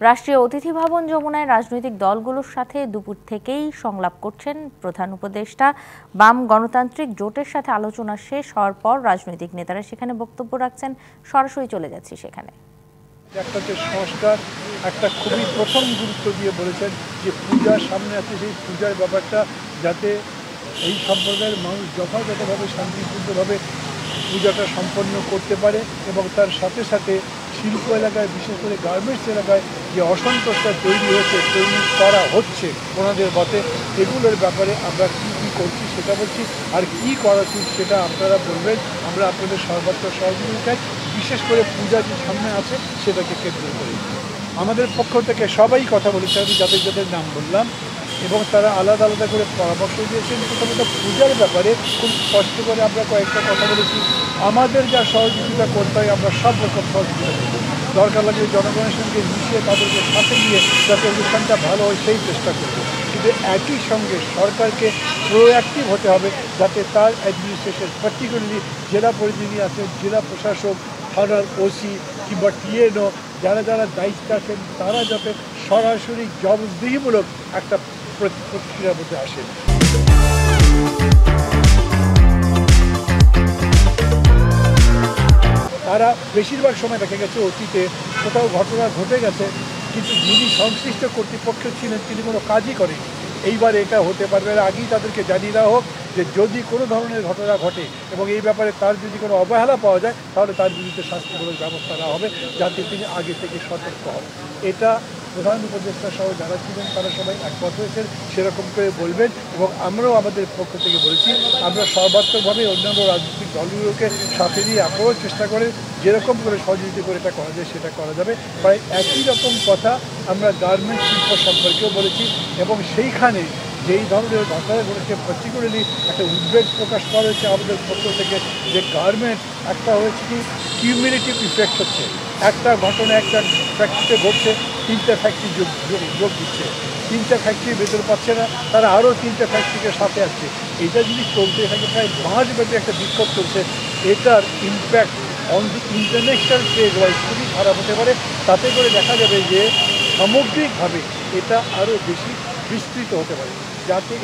রাষ্ট্রীয় অতিথি ভবন যমুনায় রাজনৈতিক দলগুলোর সাথে দুপুর থেকেই সংলাপ করছেন প্রধান উপদেষ্টা। বাম গণতান্ত্রিক জোটের সাথে আলোচনা শেষ হওয়ার পর রাজনৈতিক নেতারা সেখানে বক্তব্য রাখছেন। সরাসরি চলে যাচ্ছি সেখানে। একটা যে সংস্কার একটা খুবই প্রথম গুরুত্ব দিয়ে বলেছেন যে পূজার সামনে আছে, সেই পূজার ব্যাপারটা যাতে এই সম্প্রদায়ের মানুষ যথাযথভাবে শান্তিপূর্ণভাবে পূজাটা সম্পন্ন করতে পারে এবং তার সাথে সাথে শিল্প এলাকায়, বিশেষ করে গার্মেন্টস এলাকায় যে অসন্তোষটা তৈরি করা হচ্ছে ওনাদের মতে, এগুলোর ব্যাপারে আমরা কী করছি সেটা বলছি, আর কি করা উচিত সেটা আপনারা বলবেন। আমরা আপনাদের সর্বাত্মক সহযোগিতা চাই, বিশেষ করে পূজা যে সামনে আছে সেটাকে কেন্দ্র করে। আমাদের পক্ষ থেকে সবাই কথা বলেছে, আমি যাদের যাদের নাম বললাম, এবং তারা আলাদা আলাদা করে পরামর্শ দিয়েছেন। প্রথমত পূজার ব্যাপারে খুব স্পষ্ট করে আমরা কয়েকটা কথা বলেছি। আমাদের যা সহযোগিতা করতে হয় আমরা সব রকম সহযোগিতা করব, দরকার লাগলে জনগণের সঙ্গে মিশিয়ে তাদেরকে সাথে নিয়ে যাতে অনুষ্ঠানটা ভালো হয় সেই চেষ্টা করব। কিন্তু একই সঙ্গে সরকারকে প্রোঅ্যাক্টিভ হতে হবে, যাতে তার অ্যাডমিনিস্ট্রেশন, পার্টিকুলারলি জেলা প্রতিনিধি আছেন, জেলা প্রশাসক, থানার ওসি কিংবা টিএনও, যারা যারা দায়িত্বে আছেন, তারা যাতে সরাসরি জবাবদিহিমূলক একটা প্রতিক্রিয়ার মধ্যে আসেন। তারা বেশিরভাগ সময় দেখা গেছে অতীতে কোথাও ঘটনা ঘটে গেছে, কিন্তু যিনি সংশ্লিষ্ট কর্তৃপক্ষ ছিলেন তিনি কোনো কাজই করেনি। এইবার এটা হতে পারবে না। আগেই তাদেরকে জানিয়ে দেওয়া হোক যে যদি কোনো ধরনের ঘটনা ঘটে এবং এই ব্যাপারে তার যদি কোনো অবহেলা পাওয়া যায় তাহলে তার বিরুদ্ধে শাস্তিমূলক ব্যবস্থা নেওয়া হবে, যাতে তিনি আগে থেকে সতর্ক হন। এটা প্রধান উপদেষ্টা সহ যারা ছিলেন তারা সবাই একমত হয়েছেন, সেরকম করে বলবেন। এবং আমরাও আমাদের পক্ষ থেকে বলছি, আমরা সর্বাত্মকভাবে অন্যান্য রাজনৈতিক দলগুলোকে সাথে নিয়ে আপনারাও চেষ্টা করেন যেরকম করে সহযোগিতা করে এটা করা যায় সেটা করা যাবে। প্রায় একই রকম কথা আমরা গার্মেন্টস শিল্প সম্পর্কেও বলেছি, এবং সেইখানে যেই ধরনের ঘটনা ঘটেছে পার্টিকুলারলি একটা উদ্বেগ প্রকাশ করা হয়েছে আমাদের পক্ষ থেকে, যে গার্মেন্টস একটা হয়েছে কি কিউমিউলেটিভ ইফেক্ট হচ্ছে, একটা ঘটনা একটা ফ্যাক্টরিতে ঘটছে, 3টে ফ্যাক্টরি যোগ দিচ্ছে, 3টে ফ্যাক্টরি ভেতর পাচ্ছে না, তারা আরও 3টে ফ্যাক্টরিকে সাথে আসছে। এটা যদি চলতে থাকে, প্রায় 5 ব্যাপী একটা বিক্ষোভ চলছে, এটার impact on the international trade wise খুবই খারাপ হতে পারে। তাতে করে দেখা যাবে যে সামগ্রিকভাবে এটা আরও বেশি বিস্তৃত হতে পারে, যাতে